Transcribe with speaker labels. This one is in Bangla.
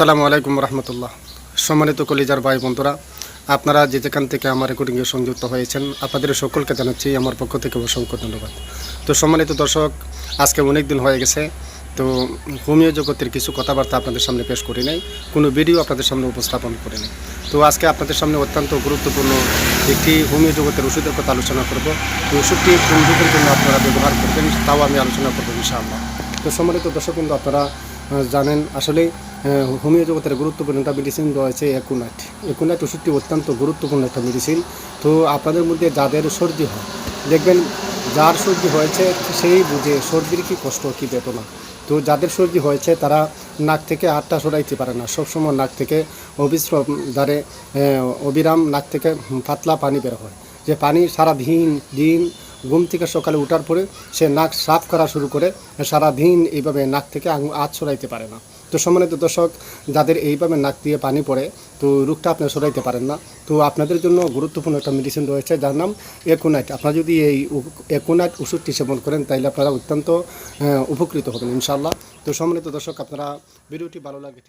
Speaker 1: আসসালামু আলাইকুম রহমতুল্লাহ। সম্মানিত কলিজার ভাই বন্ধুরা, আপনারা যে যেখান থেকে আমার রেকর্ডিংয়ে সংযুক্ত হয়েছেন, আপনাদের সকলকে জানাচ্ছি আমার পক্ষ থেকে অসংখ্য ধন্যবাদ। তো সম্মানিত দর্শক, আজকে অনেক দিন হয়ে গেছে, তো হোমিও জগতের কিছু কথাবার্তা আপনাদের সামনে পেশ করি নাই, কোনো ভিডিও আপনাদের সামনে উপস্থাপন করি নাই। তো আজকে আপনাদের সামনে অত্যন্ত গুরুত্বপূর্ণ একটি হোমিও জগতের ওষুধের কথা আলোচনা করব। তো ওষুধটি কোন রোগের জন্য আপনারা ব্যবহার করবেন তাও আমি আলোচনা করবো ইনশাআল্লাহ। তো সম্মানিত দর্শক কিন্তু আপনারা জানেন, আসলে হোমিও জগতের গুরুত্বপূর্ণ একটা মেডিসিন রয়েছে অ্যাকুনাইট। অ্যাকুনাইট ওষুধটি অত্যন্ত গুরুত্বপূর্ণ একটা মেডিসিন। তো আপনাদের মধ্যে যাদের সর্দি হয়, দেখবেন যার সর্দি হয়েছে সেই বুঝে সর্দির কী কষ্ট, কী বেদনা। তো যাদের সর্দি হয়েছে তারা নাক থেকে হাতটা সরাইতে পারে না, সবসময় নাক থেকে অবিশ্রাম দ্বারে অবিরাম নাক থেকে পাতলা পানি বের হয়, যে পানি সারা দিন ঘুম থেকে সকালে ওঠার পরে সে নাক সাফ করা শুরু করে, সারা দিন এইভাবে নাক থেকে হাত সরাইতে পারে না। তো সম্মানিত দর্শক, যাদের এইভাবে নাক দিয়ে পানি পড়ে, তো রোগটা আপনারা সরাইতে পারেন না, তো আপনাদের জন্য গুরুত্বপূর্ণ একটা মেডিসিন রয়েছে যার নাম অ্যাকুনাইট। আপনারা যদি এই অ্যাকুনাইট ওষুধটি সেবন করেন তাহলে আপনারা অত্যন্ত উপকৃত হবেন ইনশাআল্লাহ। তো সম্মানিত দর্শক, আপনারা ভিডিওটি ভালো লাগবে।